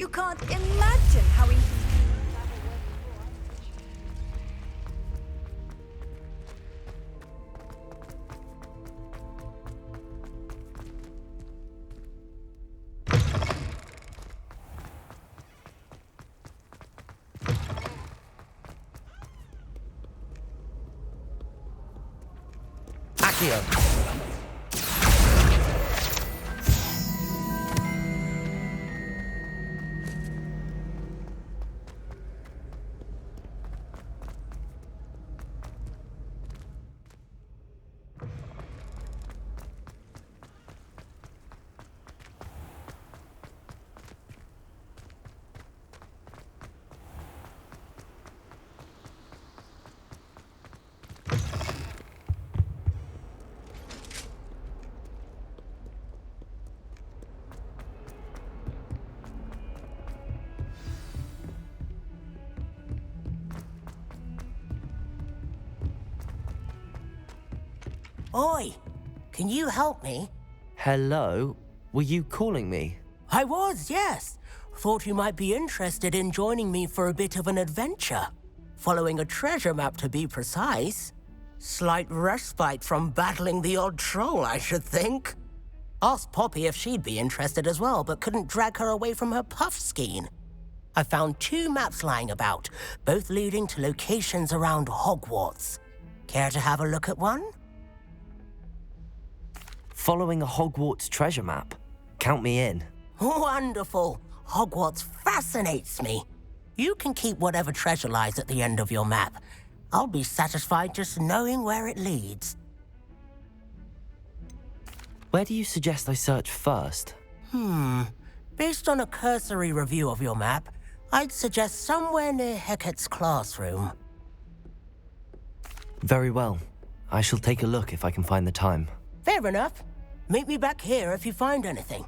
You can't imagine how interesting. Accio. Oi, can you help me? Hello? Were you calling me? I was, yes. Thought you might be interested in joining me for a bit of an adventure. Following a treasure map, to be precise. Slight respite from battling the odd troll, I should think. Asked Poppy if she'd be interested as well, but couldn't drag her away from her puff skein. I found 2 maps lying about, both leading to locations around Hogwarts. Care to have a look at one? Following a Hogwarts treasure map? Count me in. Wonderful. Hogwarts fascinates me. You can keep whatever treasure lies at the end of your map. I'll be satisfied just knowing where it leads. Where do you suggest I search first? Based on a cursory review of your map, I'd suggest somewhere near Hecat's classroom. Very well. I shall take a look if I can find the time. Fair enough. Meet me back here if you find anything.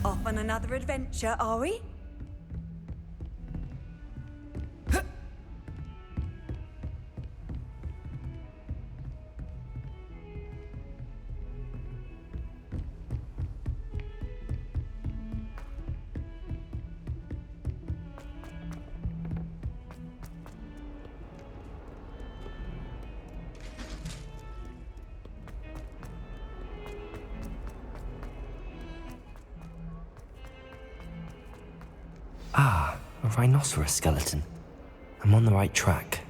Off on another adventure, are we? Ah, a rhinoceros skeleton. I'm on the right track.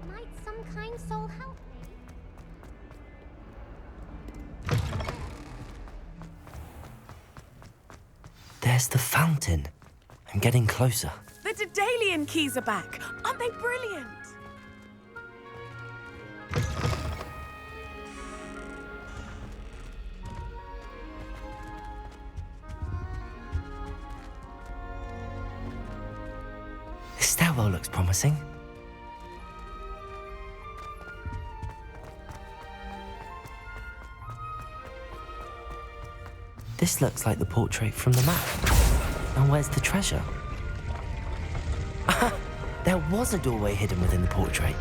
Might some kind soul help me? There's the fountain. I'm getting closer. The Daedalian keys are back. Aren't they brilliant? This stairwell looks promising. This looks like the portrait from the map. And where's the treasure? There was a doorway hidden within the portrait.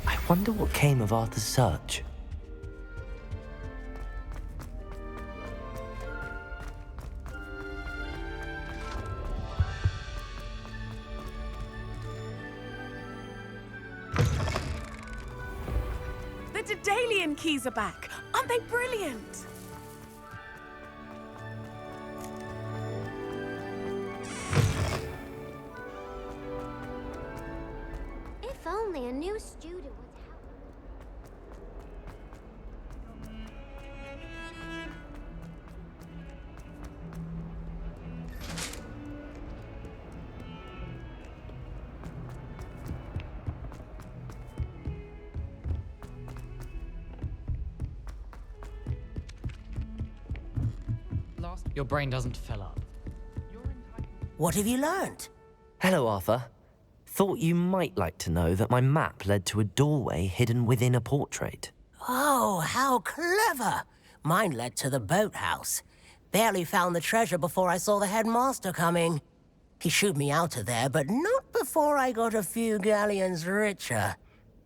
I wonder what came of Arthur's search. The Daedalian keys are back. Aren't they brilliant? If only a new student would help. your brain doesn't fill up. What have you learned? Hello, Arthur. Thought you might like to know that my map led to a doorway hidden within a portrait. Oh, how clever! Mine led to the boathouse. Barely found the treasure before I saw the headmaster coming. He shooed me out of there, but not before I got a few galleons richer.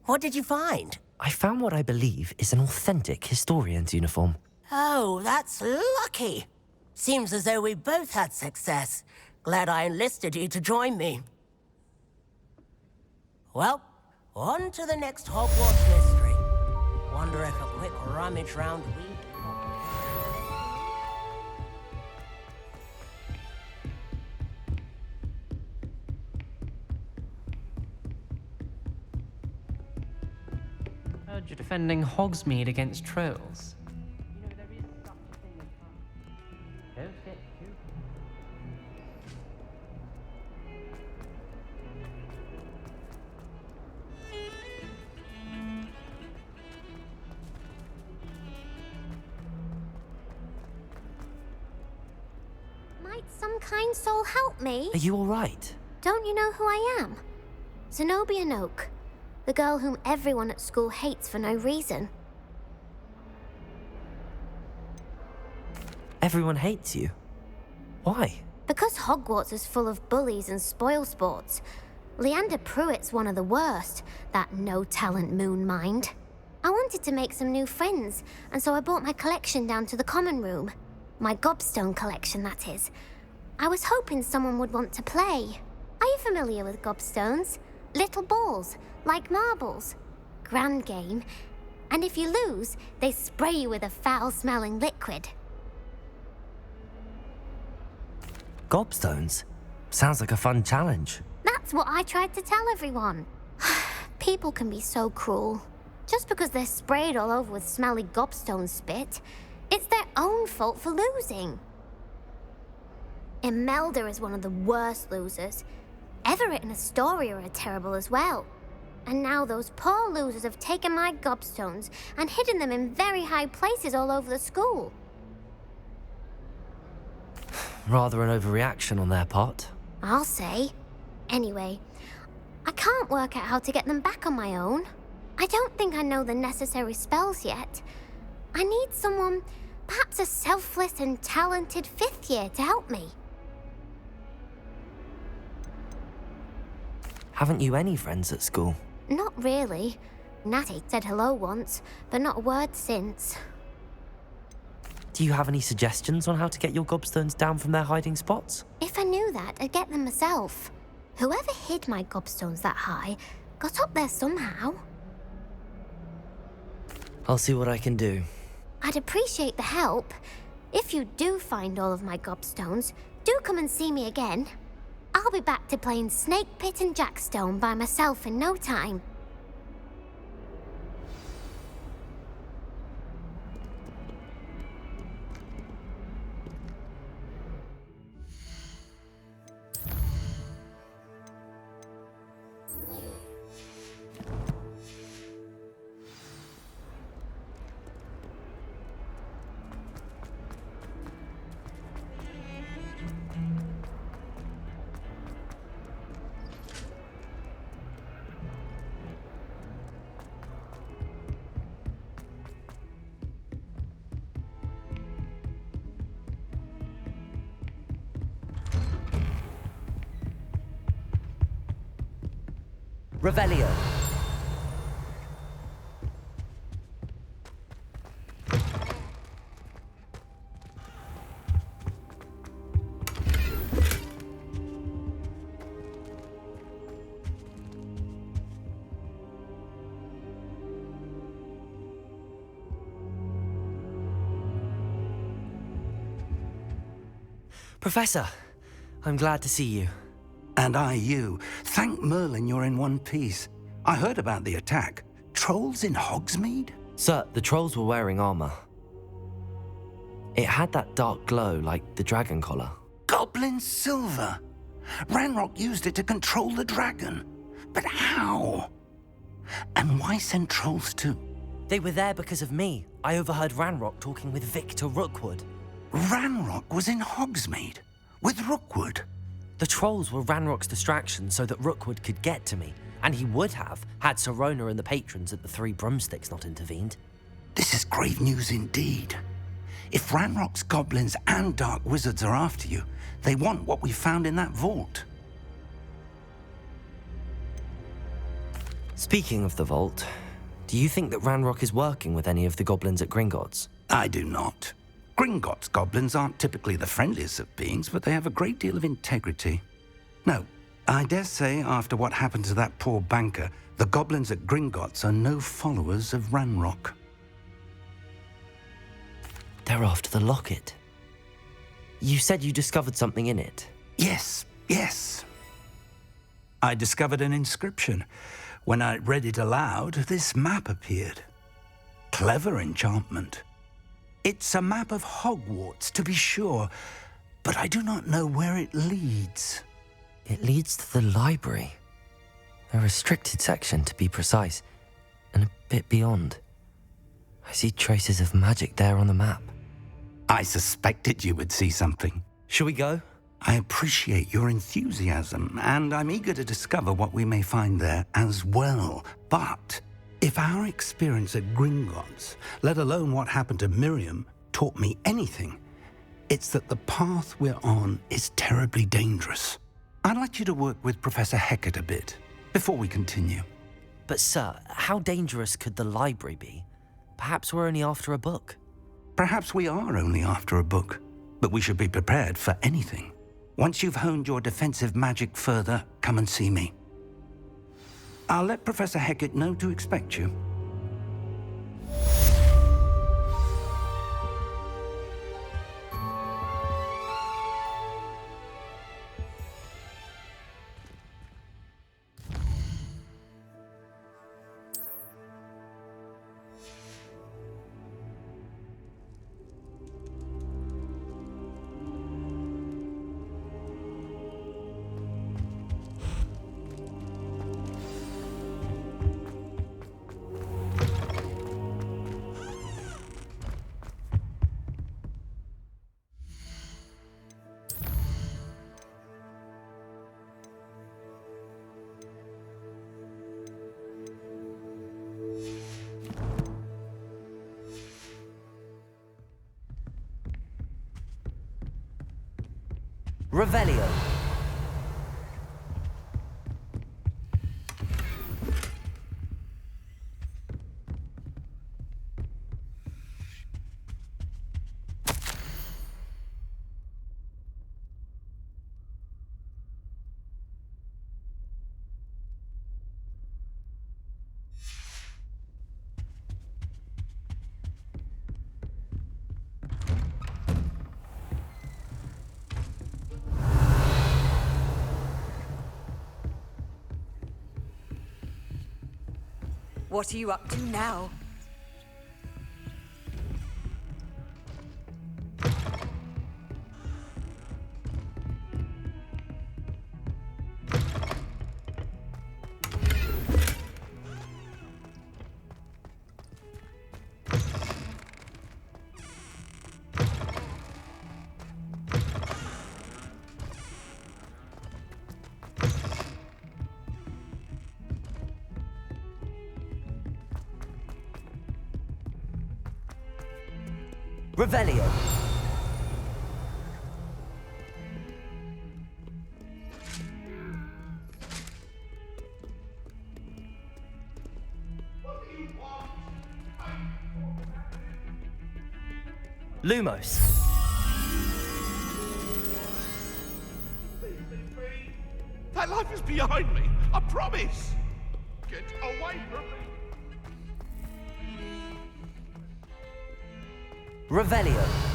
What did you find? I found what I believe is an authentic historian's uniform. Oh, that's lucky. Seems as though we both had success. Glad I enlisted you to join me. Well, on to the next Hogwarts mystery. Wonder if a quick rummage round we... Heard you're defending Hogsmeade against trolls. Might some kind soul help me? Are you all right? Don't you know who I am? Zenobia Noak, the girl whom everyone at school hates for no reason. Everyone hates you. Why? Because Hogwarts is full of bullies and spoilsports. Leander Pruitt's one of the worst, that no-talent moon mind. I wanted to make some new friends, and so I brought my collection down to the common room. My gobstone collection, that is. I was hoping someone would want to play. Are you familiar with gobstones? Little balls, like marbles. Grand game. And if you lose, they spray you with a foul-smelling liquid. Gobstones? Sounds like a fun challenge. That's what I tried to tell everyone. People can be so cruel. Just because they're sprayed all over with smelly gobstone spit, it's their own fault for losing. Imelda is one of the worst losers. Everett and Astoria are terrible as well. And now those poor losers have taken my gobstones and hidden them in very high places all over the school. Rather an overreaction on their part. I'll say. Anyway, I can't work out how to get them back on my own. I don't think I know the necessary spells yet. I need someone, perhaps a selfless and talented fifth year to help me. Haven't you any friends at school? Not really. Natty said hello once, but not a word since. Do you have any suggestions on how to get your gobstones down from their hiding spots? If I knew that, I'd get them myself. Whoever hid my gobstones that high got up there somehow. I'll see what I can do. I'd appreciate the help. If you do find all of my gobstones, do come and see me again. I'll be back to playing Snake Pit and Jackstone by myself in no time. Revelio. Professor, I'm glad to see you. And I you. Thank Merlin you're in one piece. I heard about the attack. Trolls in Hogsmeade? Sir, the trolls were wearing armor. It had that dark glow like the dragon collar. Goblin silver! Ranrock used it to control the dragon. But how? And why send trolls too? They were there because of me. I overheard Ranrock talking with Victor Rookwood. Ranrock was in Hogsmeade with Rookwood. The trolls were Ranrock's distraction so that Rookwood could get to me, and he would have had Sirona and the patrons at the Three Broomsticks not intervened. This is grave news indeed. If Ranrock's goblins and dark wizards are after you, they want what we found in that vault. Speaking of the vault, do you think that Ranrock is working with any of the goblins at Gringotts? I do not. Gringotts goblins aren't typically the friendliest of beings, but they have a great deal of integrity. No, I dare say after what happened to that poor banker, the goblins at Gringotts are no followers of Ranrock. They're after the locket. You said you discovered something in it. Yes. I discovered an inscription. When I read it aloud, this map appeared. Clever enchantment. It's a map of Hogwarts, to be sure, but I do not know where it leads. It leads to the library. A restricted section, to be precise, and a bit beyond. I see traces of magic there on the map. I suspected you would see something. Shall we go? I appreciate your enthusiasm, and I'm eager to discover what we may find there as well. But if our experience at Gringotts, let alone what happened to Miriam, taught me anything, it's that the path we're on is terribly dangerous. I'd like you to work with Professor Hecat a bit before we continue. But sir, how dangerous could the library be? Perhaps we're only after a book. Perhaps we are only after a book, but we should be prepared for anything. Once you've honed your defensive magic further, come and see me. I'll let Professor Hecat know to expect you. Revelio. What are you up to now? Revelio. Lumos. That life is behind me, I promise! Get away from me! Revelio.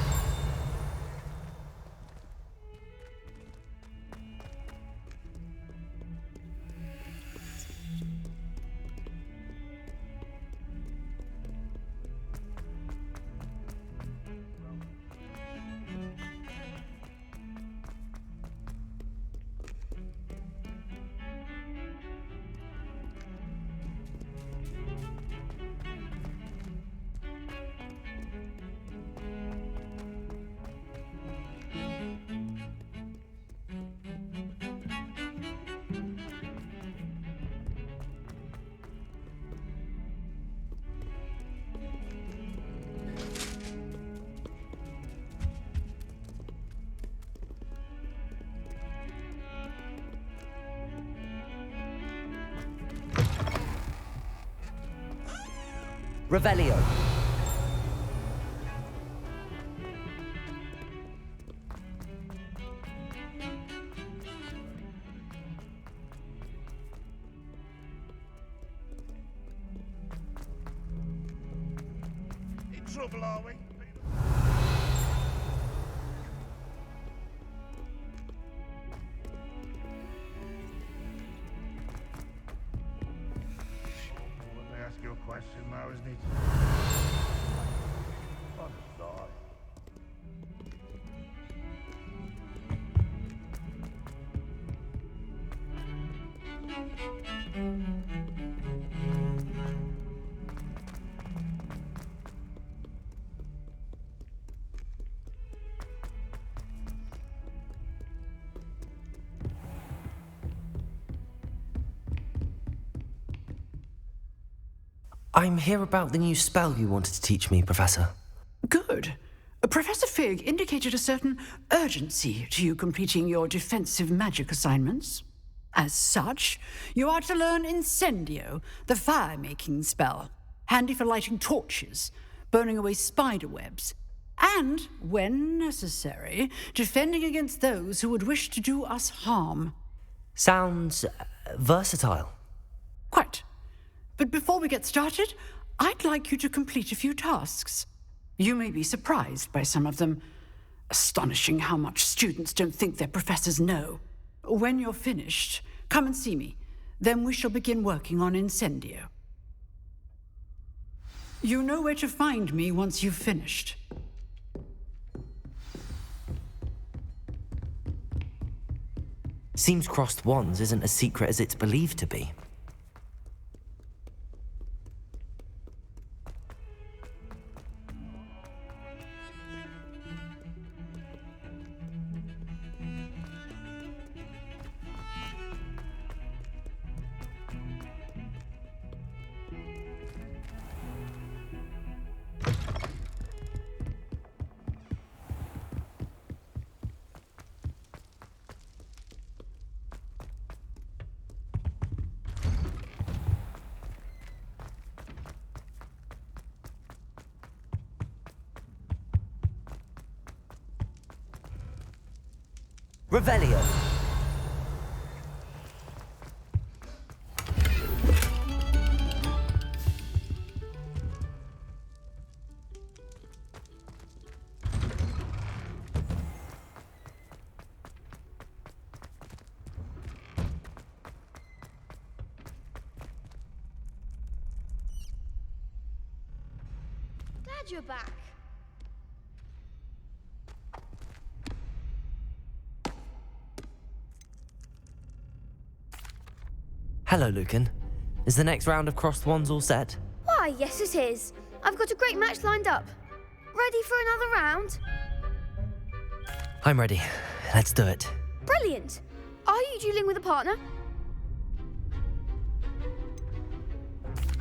Revelio. In trouble, are we? Let me ask you a question now, isn't it? On the thought. I'm here about the new spell you wanted to teach me, Professor. Good. Professor Fig indicated a certain urgency to you completing your defensive magic assignments. As such, you are to learn Incendio, the fire-making spell, handy for lighting torches, burning away spider webs, and, when necessary, defending against those who would wish to do us harm. Sounds versatile. Quite. But before we get started, I'd like you to complete a few tasks. You may be surprised by some of them. Astonishing how much students don't think their professors know. When you're finished, come and see me. Then we shall begin working on Incendio. You know where to find me once you've finished. Seems crossed wands isn't as secret as it's believed to be. Revelio. Glad you're back. Hello, Lucan. Is the next round of crossed wands all set? Why, yes it is. I've got a great match lined up. Ready for another round? I'm ready. Let's do it. Brilliant. Are you dueling with a partner?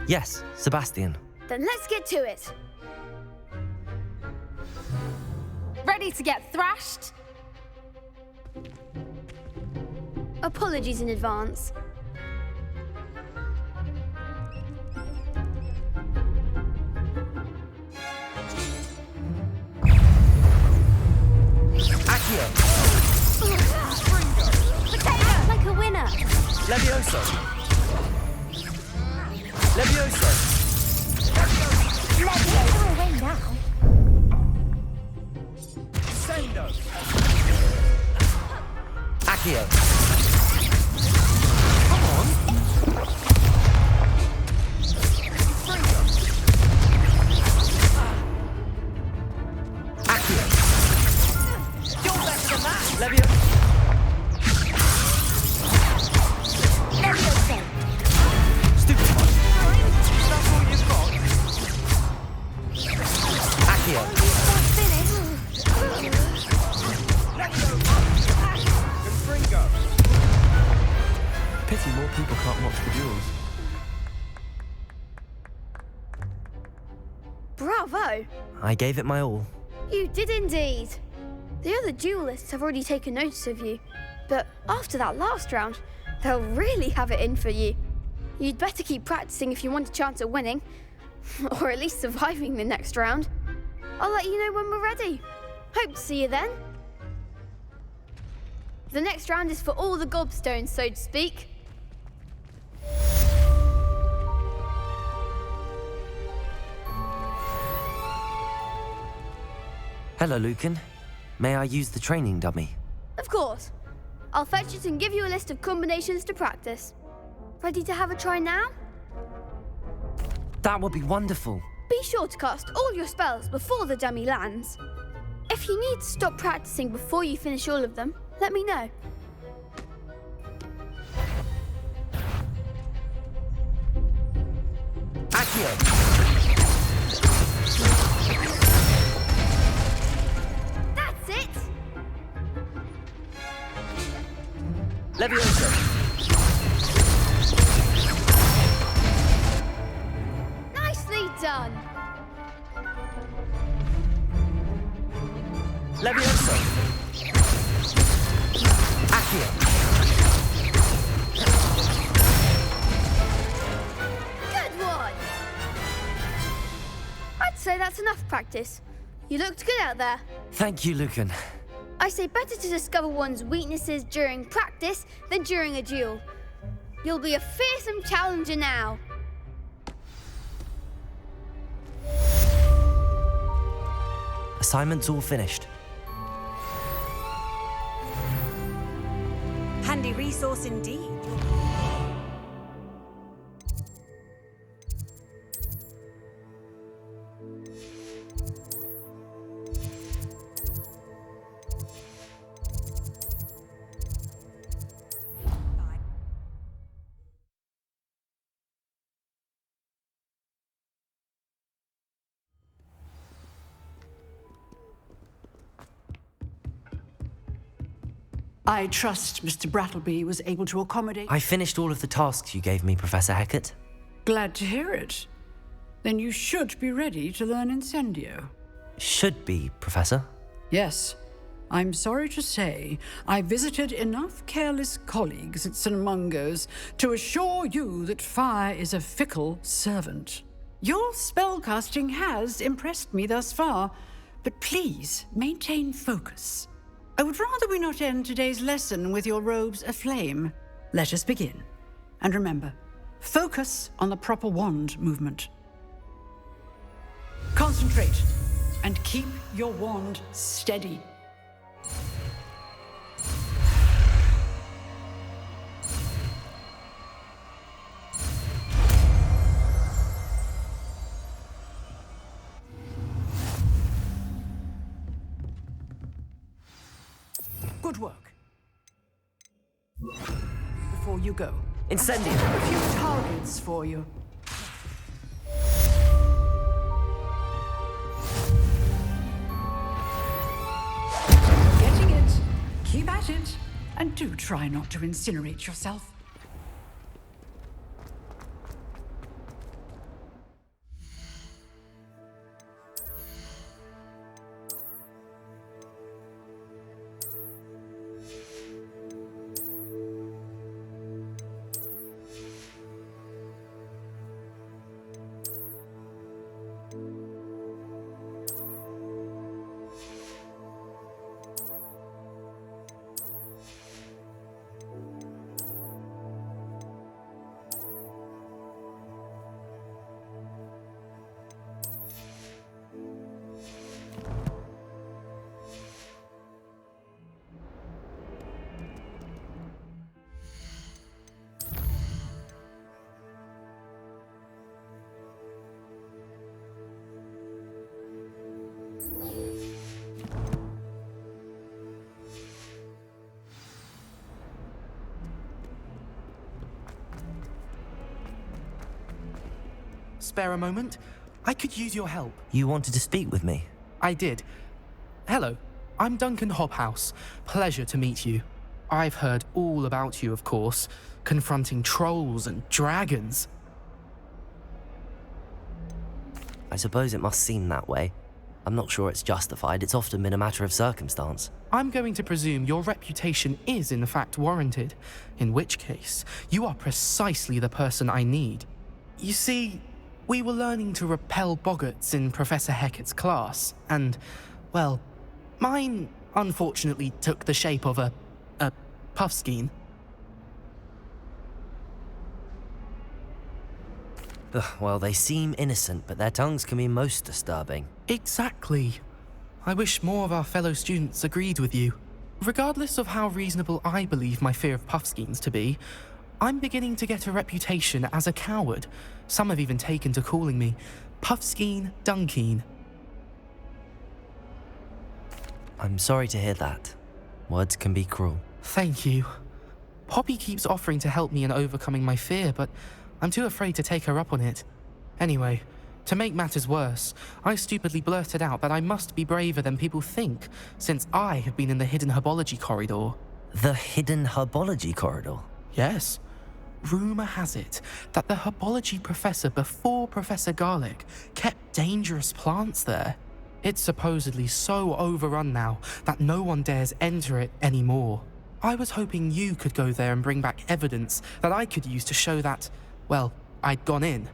Yes, Sebastian. Then let's get to it. Ready to get thrashed? Apologies in advance. Like a winner. Levioso. Levioso. Levioso away now. Sendo. Accio. Come on. Accio. You're better than that. Levioso. Stupid one. That's all you've got? Accio. Pity more people can't watch the duels. Bravo! I gave it my all. You did indeed. The other duelists have already taken notice of you, but after that last round, they'll really have it in for you. You'd better keep practicing if you want a chance at winning. Or at least surviving the next round. I'll let you know when we're ready. Hope to see you then. The next round is for all the gobstones, so to speak. Hello, Lucan. May I use the training dummy? Of course. I'll fetch it and give you a list of combinations to practice. Ready to have a try now? That would be wonderful. Be sure to cast all your spells before the dummy lands. If you need to stop practicing before you finish all of them, let me know. Accio! That's it! Levioso! Nicely done! Levioso! Accio! Good one! I'd say that's enough practice. You looked good out there. Thank you, Lucan. I say better to discover one's weaknesses during practice than during a duel. You'll be a fearsome challenger now. Assignment's all finished. Handy resource indeed. I trust Mr. Brattleby was able to accommodate... I finished all of the tasks you gave me, Professor Hecat. Glad to hear it. Then you should be ready to learn Incendio. Should be, Professor. Yes. I'm sorry to say, I visited enough careless colleagues at St. Mungo's to assure you that fire is a fickle servant. Your spellcasting has impressed me thus far, but please maintain focus. I would rather we not end today's lesson with your robes aflame. Let us begin. And remember, focus on the proper wand movement. Concentrate and keep your wand steady. Good work. Before you go, Incendio! a few targets for you. Getting it. Keep at it. And do try not to incinerate yourself. Spare a moment? I could use your help. You wanted to speak with me? I did. Hello, I'm Duncan Hobhouse. Pleasure to meet you. I've heard all about you, of course, confronting trolls and dragons. I suppose it must seem that way. I'm not sure it's justified. It's often been a matter of circumstance. I'm going to presume your reputation is in fact warranted, in which case, you are precisely the person I need. You see, We were learning to repel boggarts in Professor Hecat's class, and, well, mine unfortunately took the shape of a puffskein. Well, they seem innocent, but their tongues can be most disturbing. Exactly. I wish more of our fellow students agreed with you. Regardless of how reasonable I believe my fear of puffskeins to be, I'm beginning to get a reputation as a coward. Some have even taken to calling me Puffskein Dunkeen. I'm sorry to hear that. Words can be cruel. Thank you. Poppy keeps offering to help me in overcoming my fear, but I'm too afraid to take her up on it. Anyway, to make matters worse, I stupidly blurted out that I must be braver than people think, since I have been in the hidden herbology corridor. The hidden herbology corridor? Yes. Rumour has it that the herbology professor before Professor Garlic kept dangerous plants there. It's supposedly so overrun now that no one dares enter it anymore. I was hoping you could go there and bring back evidence that I could use to show that, well, I'd gone in.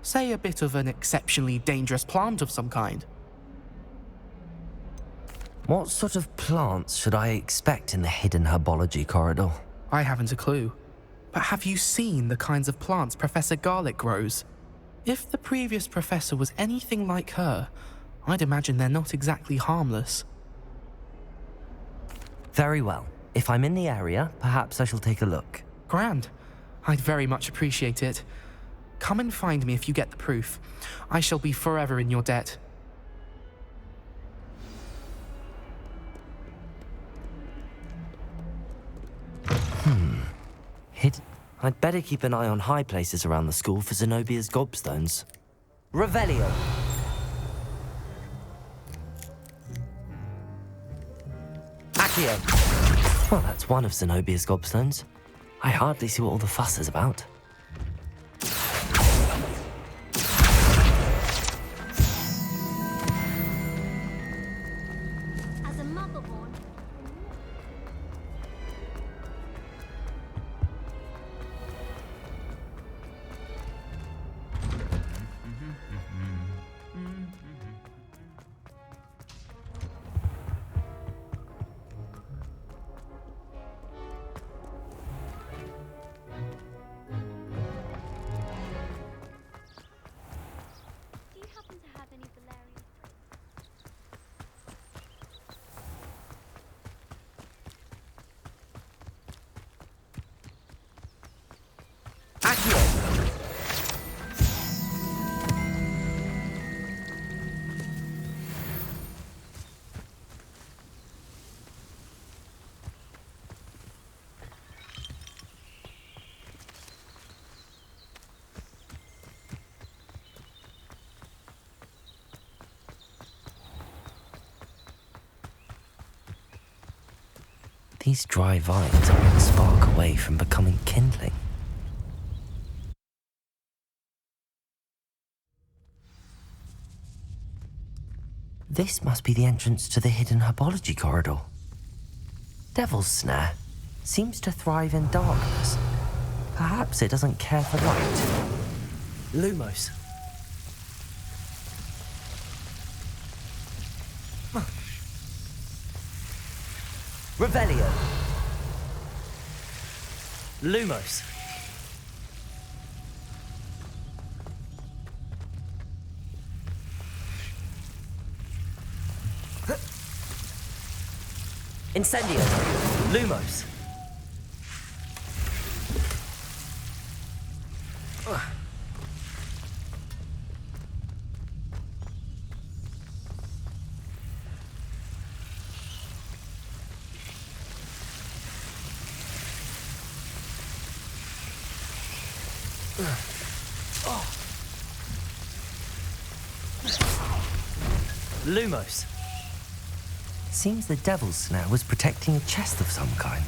Say a bit of an exceptionally dangerous plant of some kind. What sort of plants should I expect in the hidden herbology corridor? I haven't a clue. But have you seen the kinds of plants Professor Garlic grows? If the previous professor was anything like her, I'd imagine they're not exactly harmless. Very well. If I'm in the area, perhaps I shall take a look. Grand. I'd very much appreciate it. Come and find me if you get the proof. I shall be forever in your debt. I'd better keep an eye on high places around the school for Zenobia's gobstones. Revelio! Accio! Well, that's one of Zenobia's gobstones. I hardly see what all the fuss is about. As a motherborn, do you happen to have any valerian? Accio! These dry vines are one spark away from becoming kindling. This must be the entrance to the hidden herbology corridor. Devil's Snare seems to thrive in darkness. Perhaps it doesn't care for light. Lumos. Revelio. Lumos. Incendio. Lumos. Lumos. Seems the Devil's Snare was protecting a chest of some kind.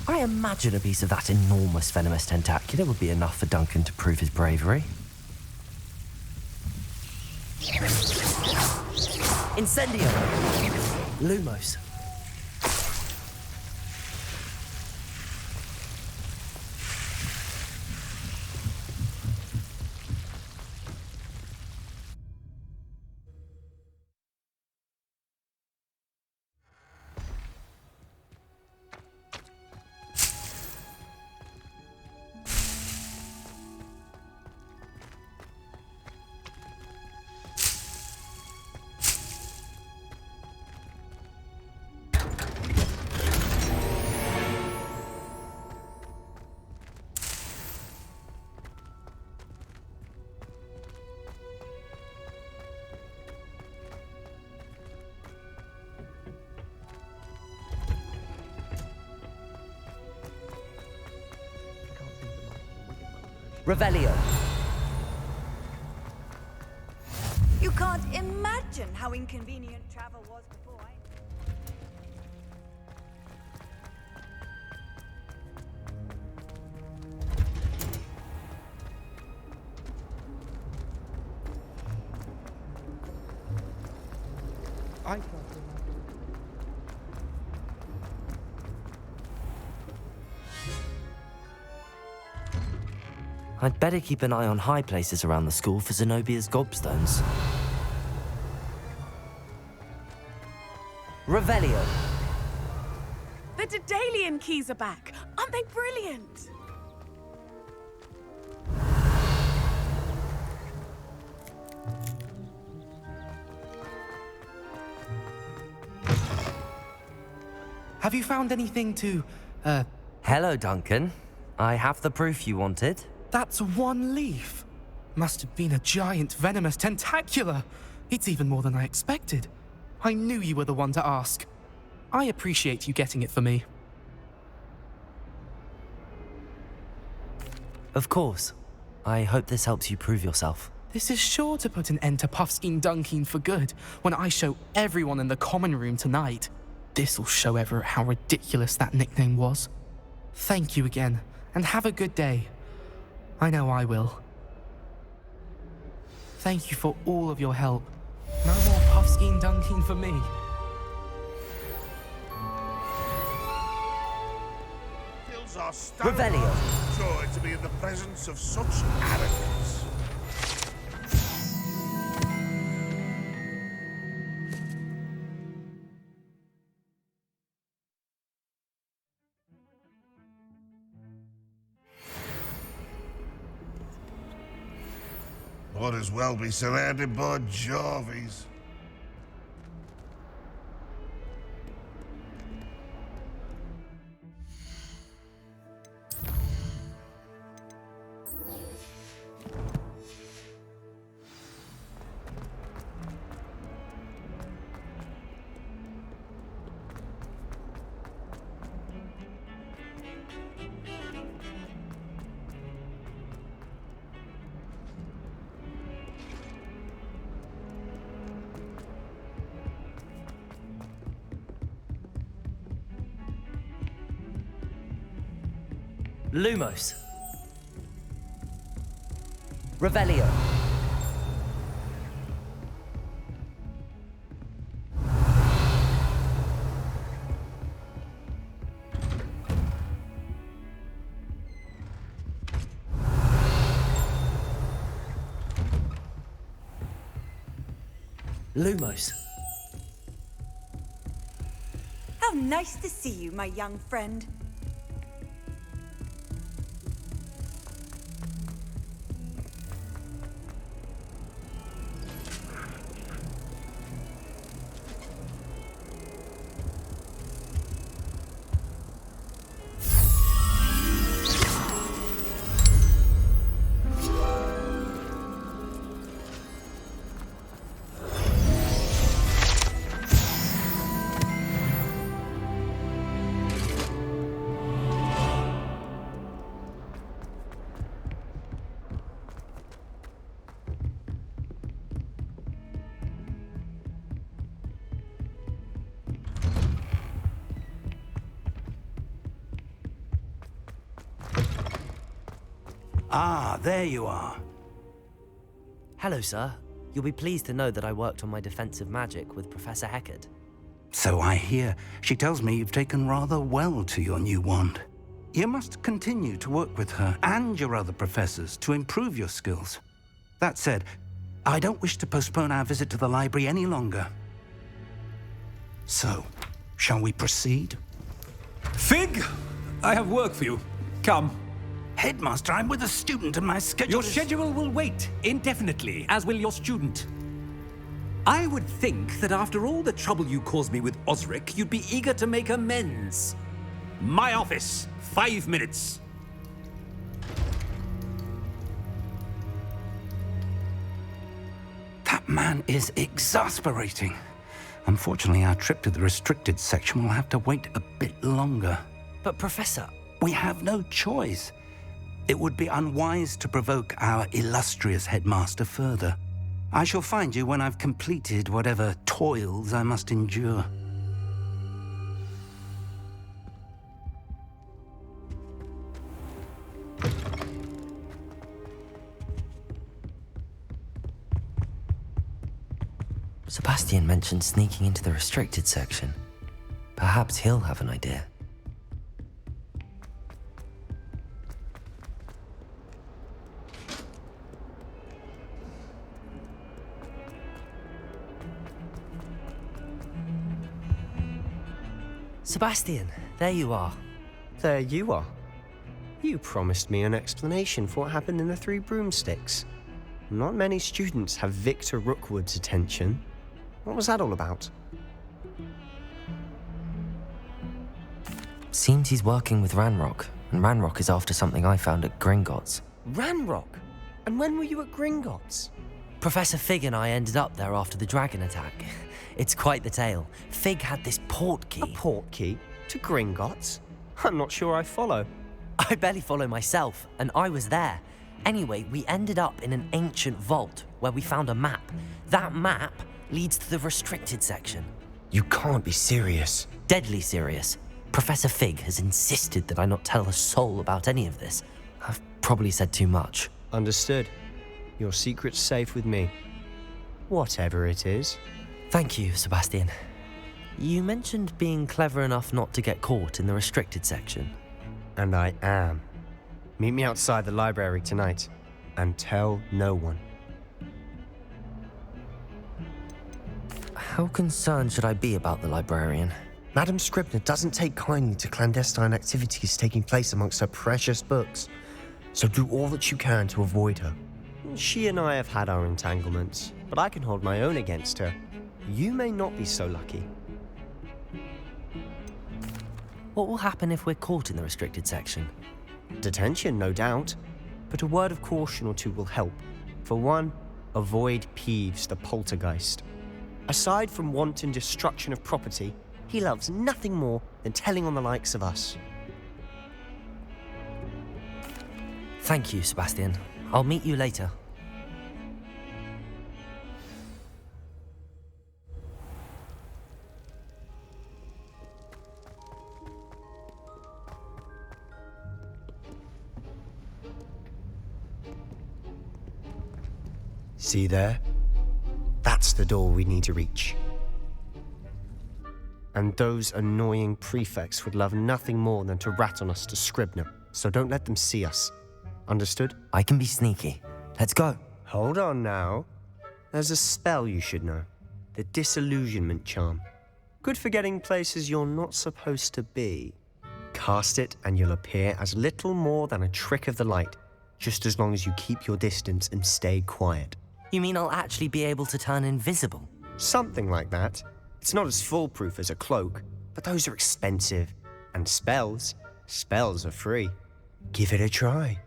I imagine a piece of that enormous venomous tentacula would be enough for Duncan to prove his bravery. Incendio! Lumos. Revelio. You can't imagine how inconvenient travel was before I can't. I'd better keep an eye on high places around the school for Zenobia's gobstones. Revelio. The Daedalian keys are back. Aren't they brilliant? Have you found anything to, Hello, Duncan. I have the proof you wanted. That's one leaf. Must have been a giant venomous tentacula. It's even more than I expected. I knew you were the one to ask. I appreciate you getting it for me. Of course. I hope this helps you prove yourself. This is sure to put an end to Puffskein Dunkeen for good when I show everyone in the common room tonight. This'll show Everett how ridiculous that nickname was. Thank you again, and have a good day. I know I will. Thank you for all of your help. No more Puffskein Dunkeen for me. Fills our stomach Revelio. with joy to be in the presence of such arrogance. Might as well be surrounded by Jarvies. Lumos. Revelio. Lumos. How nice to see you, my young friend. Ah, there you are. Hello, sir. You'll be pleased to know that I worked on my defensive magic with Professor Heckard. So I hear. She tells me you've taken rather well to your new wand. You must continue to work with her and your other professors to improve your skills. That said, I don't wish to postpone our visit to the library any longer. So, shall we proceed? Fig! I have work for you. Come. Headmaster, I'm with a student and my schedule Your schedule will wait indefinitely, as will your student. I would think that after all the trouble you caused me with Osric, you'd be eager to make amends. My office, 5 minutes. That man is exasperating. Unfortunately, our trip to the restricted section will have to wait a bit longer. But Professor... We have no choice. It would be unwise to provoke our illustrious headmaster further. I shall find you when I've completed whatever toils I must endure. Sebastian mentioned sneaking into the restricted section. Perhaps he'll have an idea. Sebastian, there you are. There you are. You promised me an explanation for what happened in the Three Broomsticks. Not many students have Victor Rookwood's attention. What was that all about? Seems he's working with Ranrock, and Ranrock is after something I found at Gringotts. Ranrock? And when were you at Gringotts? Professor Fig and I ended up there after the dragon attack. It's quite the tale. Fig had this port key. A port key? To Gringotts? I'm not sure I follow. I barely follow myself, and I was there. Anyway, we ended up in an ancient vault where we found a map. That map leads to the restricted section. You can't be serious. Deadly serious. Professor Fig has insisted that I not tell a soul about any of this. I've probably said too much. Understood. Your secret's safe with me. Whatever it is. Thank you, Sebastian. You mentioned being clever enough not to get caught in the restricted section. And I am. Meet me outside the library tonight, and tell no one. How concerned should I be about the librarian? Madam Scribner doesn't take kindly to clandestine activities taking place amongst her precious books, so do all that you can to avoid her. She and I have had our entanglements, but I can hold my own against her. You may not be so lucky. What will happen if we're caught in the restricted section? Detention, no doubt, but a word of caution or two will help. For one, avoid Peeves, the poltergeist. Aside from wanton destruction of property, he loves nothing more than telling on the likes of us. Thank you, Sebastian. I'll meet you later. See there? That's the door we need to reach. And those annoying prefects would love nothing more than to rat on us to Scribner, so don't let them see us. Understood? I can be sneaky. Let's go. Hold on now. There's a spell you should know. The Disillusionment Charm. Good for getting places you're not supposed to be. Cast it and you'll appear as little more than a trick of the light, just as long as you keep your distance and stay quiet. You mean I'll actually be able to turn invisible? Something like that. It's not as foolproof as a cloak, but those are expensive. And spells are free. Give it a try.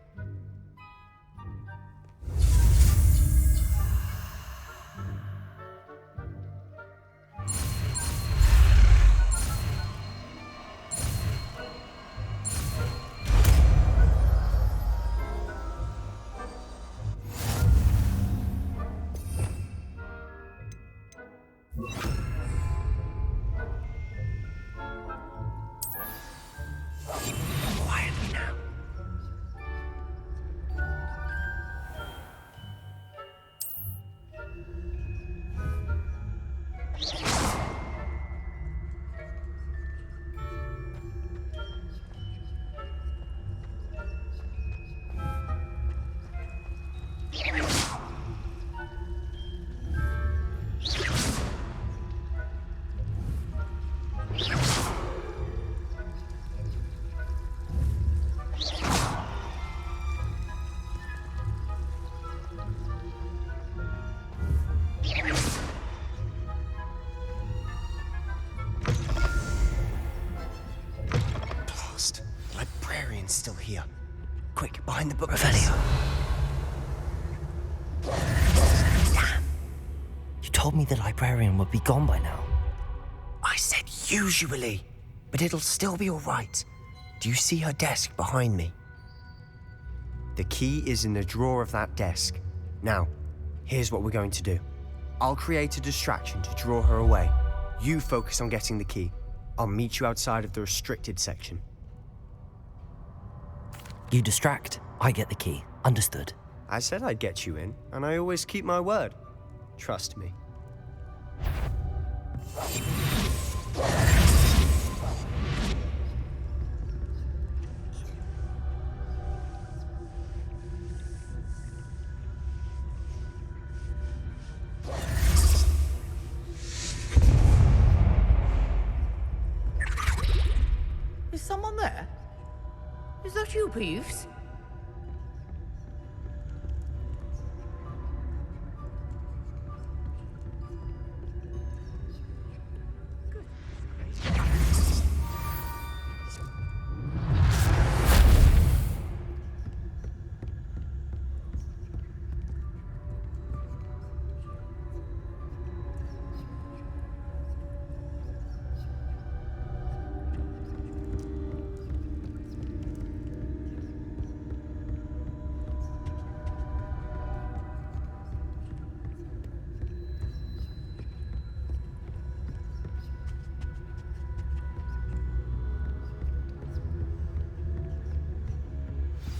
Blast. The librarian's still here. Quick, behind the book. Revelio. Damn. You told me the librarian would be gone by now. I said usually, but it'll still be all right. Do you see her desk behind me? The key is in the drawer of that desk. Now, here's what we're going to do. I'll create a distraction to draw her away. You focus on getting the key. I'll meet you outside of the restricted section. You distract, I get the key. Understood. I said I'd get you in, and I always keep my word. Trust me. Is someone there? Is that you, Peeves?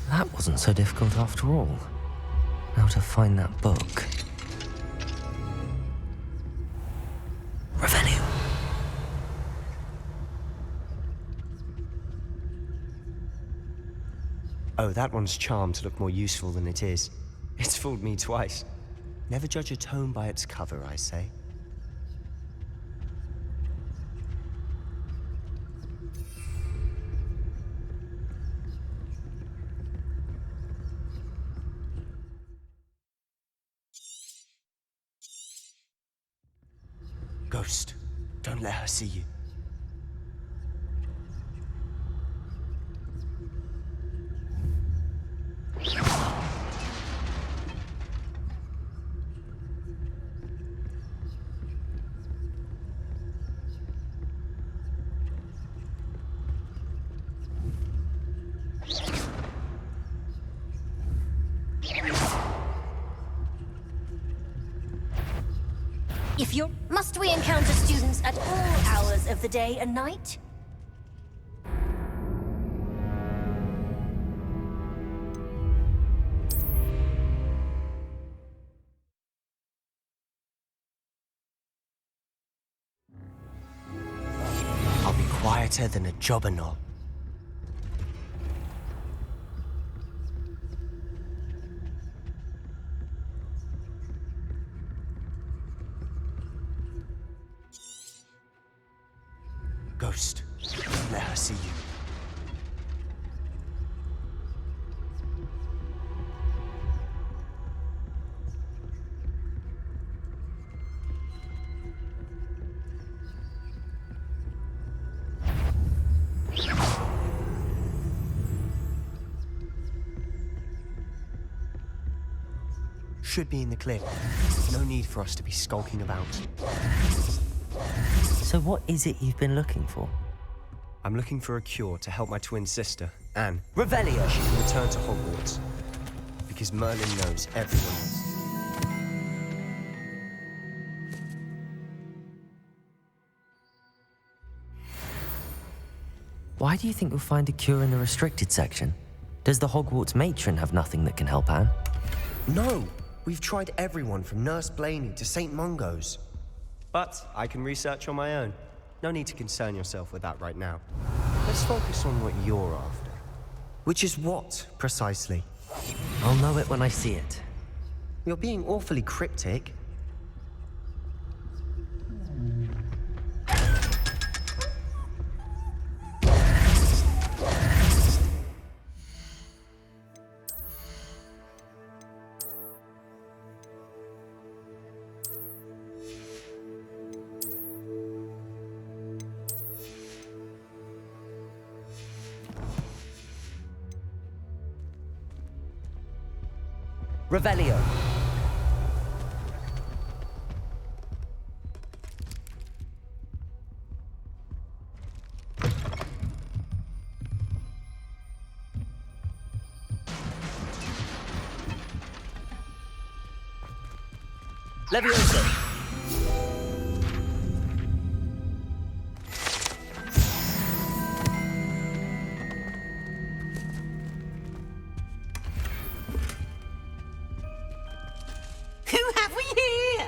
That wasn't so difficult after all. Now to find that book. Revelio. Oh, that one's charmed to look more useful than it is. It's fooled me twice. Never judge a tome by its cover, I say. Ghost, don't let her see you. Must we encounter students at all hours of the day and night? I'll be quieter than a jobberknoll. Ghost, don't let her see you. Should be in the clear. No need for us to be skulking about. So what is it you've been looking for? I'm looking for a cure to help my twin sister, Anne. Revelio! She can return to Hogwarts. Because Merlin knows everyone. Why do you think you'll find a cure in the restricted section? Does the Hogwarts matron have nothing that can help Anne? No! We've tried everyone from Nurse Blaney to St. Mungo's. But I can research on my own. No need to concern yourself with that right now. Let's focus on what you're after. Which is what, precisely? I'll know it when I see it. You're being awfully cryptic. Revelio. Levioso. Who have we here?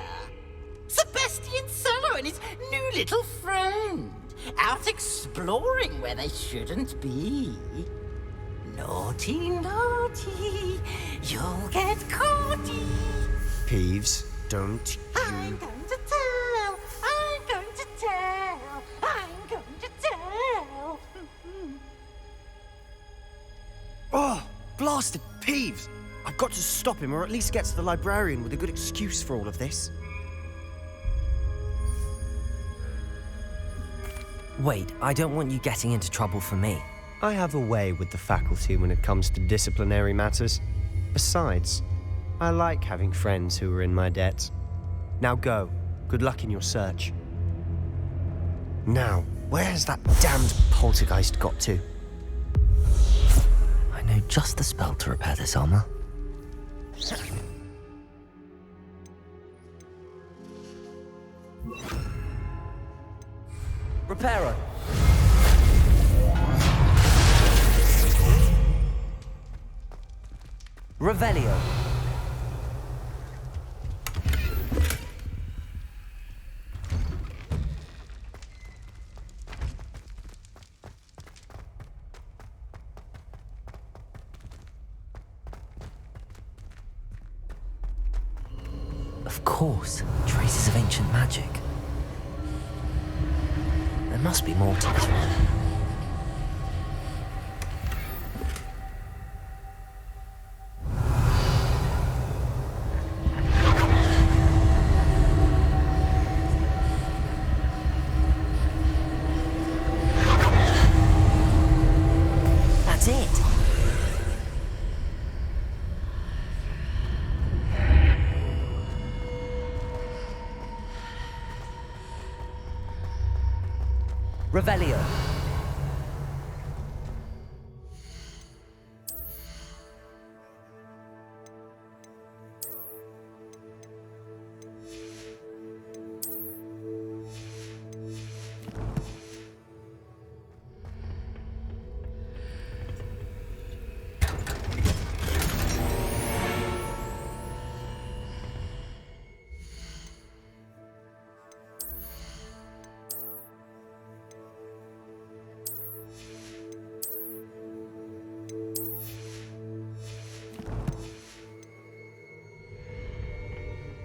Sebastian Solo and his new little friend. Out exploring where they shouldn't be. Naughty, naughty. You'll get caughty. Peeves, don't I'm you... going to tell. I'm going to tell. I'm going to tell. Oh, blasted Peeves! I've got to stop him, or at least get to the librarian with a good excuse for all of this. Wait, I don't want you getting into trouble for me. I have a way with the faculty when it comes to disciplinary matters. Besides, I like having friends who are in my debt. Now go. Good luck in your search. Now, where's that damned poltergeist got to? I know just the spell to repair this armor. Reparo. Revelio. Of course, traces of ancient magic. There must be more to this one. That's it. Revelio.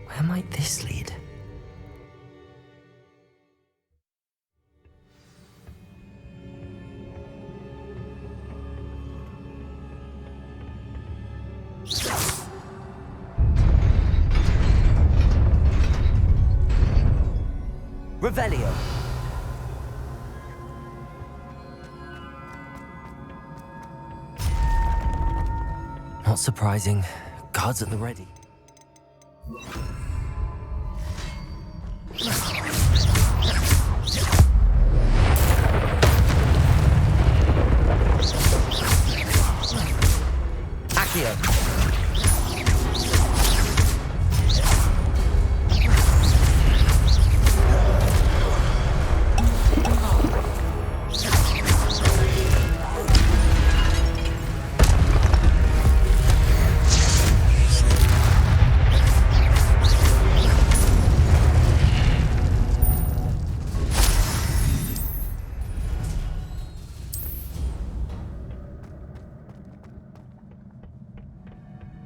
Where might this lead? Revelio. Not surprising. Guards at the ready. Accio.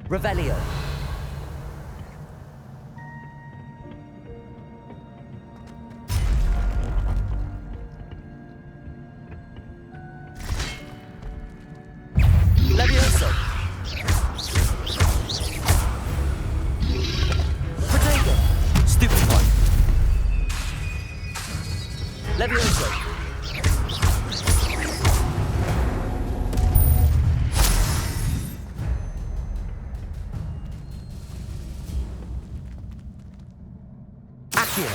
Revelio. Levioso. Protego. Stupid one. Levioso. here.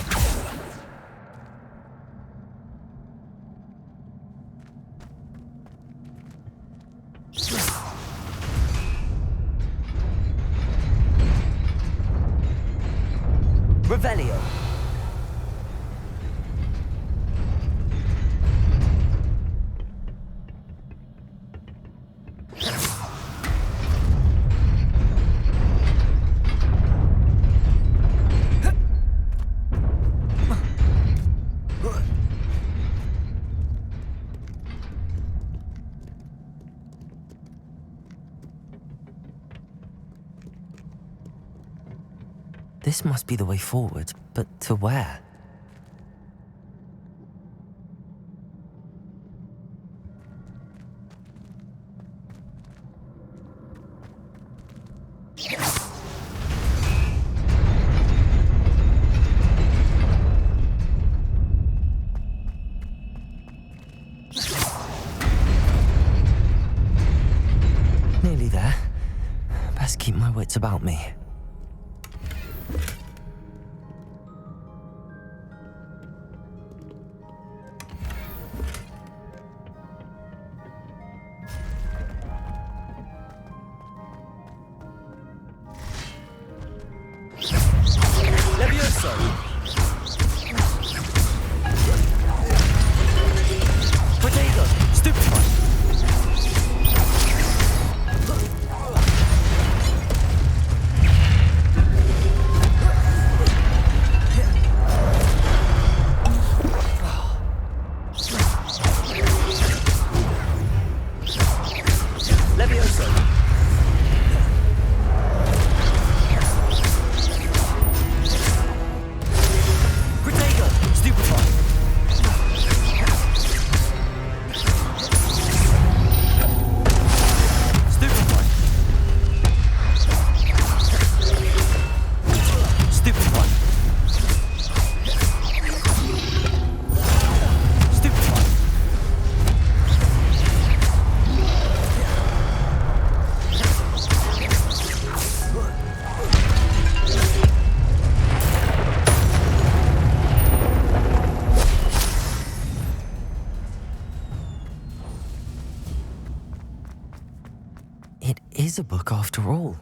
Revelio. This must be the way forward, but to where? Nearly there. Best keep my wits about me. Is a book after all.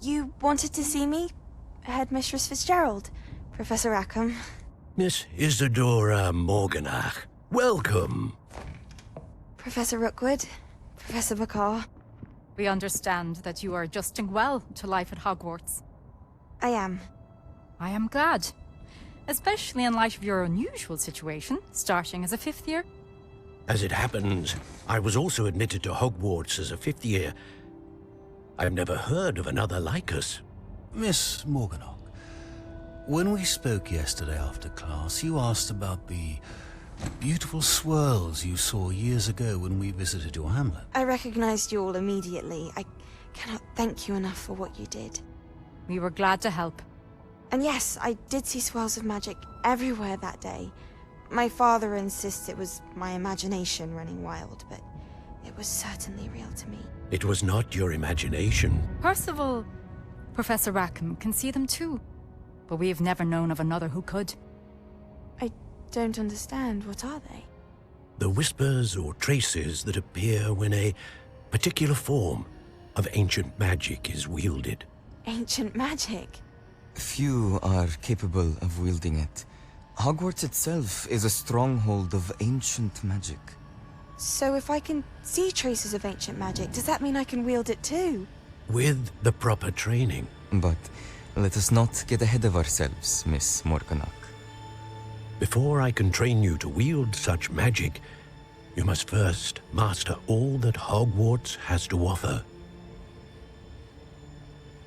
You wanted to see me? Headmistress Fitzgerald, Professor Rackham. Miss Isadora Morganach, welcome. Professor Rookwood, Professor McCaw. We understand that you are adjusting well to life at Hogwarts. I am. I am glad. Especially in light of your unusual situation, starting as a 5th year. As it happens, I was also admitted to Hogwarts as a 5th year. I've never heard of another like us. Miss Morganach, when we spoke yesterday after class, you asked about the beautiful swirls you saw years ago when we visited your hamlet. I recognized you all immediately. I cannot thank you enough for what you did. We were glad to help. And yes, I did see swirls of magic everywhere that day. My father insists it was my imagination running wild, but it was certainly real to me. It was not your imagination. Percival, Professor Rackham can see them too. But we have never known of another who could. I don't understand. What are they? The whispers or traces that appear when a particular form of ancient magic is wielded. Ancient magic? Few are capable of wielding it. Hogwarts itself is a stronghold of ancient magic. So if I can see traces of ancient magic, does that mean I can wield it too? With the proper training. But let us not get ahead of ourselves, Miss Morganach. Before I can train you to wield such magic, you must first master all that Hogwarts has to offer.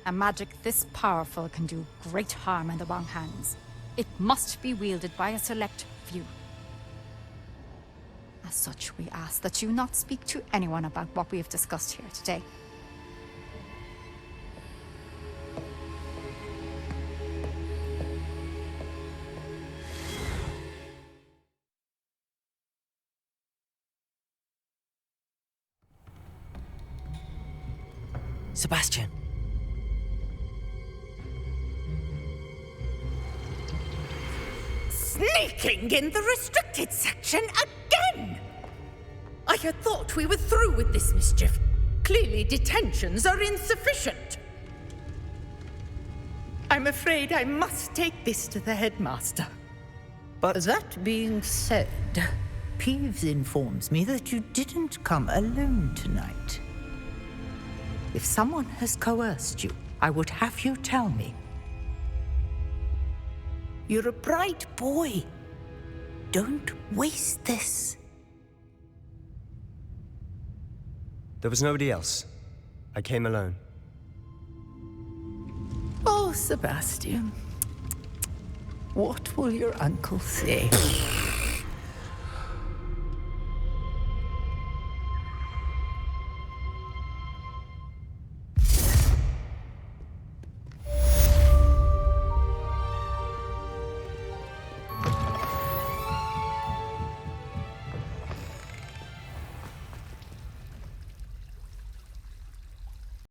A magic this powerful can do great harm in the wrong hands. It must be wielded by a select few. As such, we ask that you not speak to anyone about what we have discussed here today. Sebastian. Sneaking in the restricted section again! I had thought we were through with this mischief. Clearly detentions are insufficient. I'm afraid I must take this to the headmaster. But that being said, Peeves informs me that you didn't come alone tonight. If someone has coerced you, I would have you tell me. You're a bright boy. Don't waste this. There was nobody else. I came alone. Oh, Sebastian. What will your uncle say?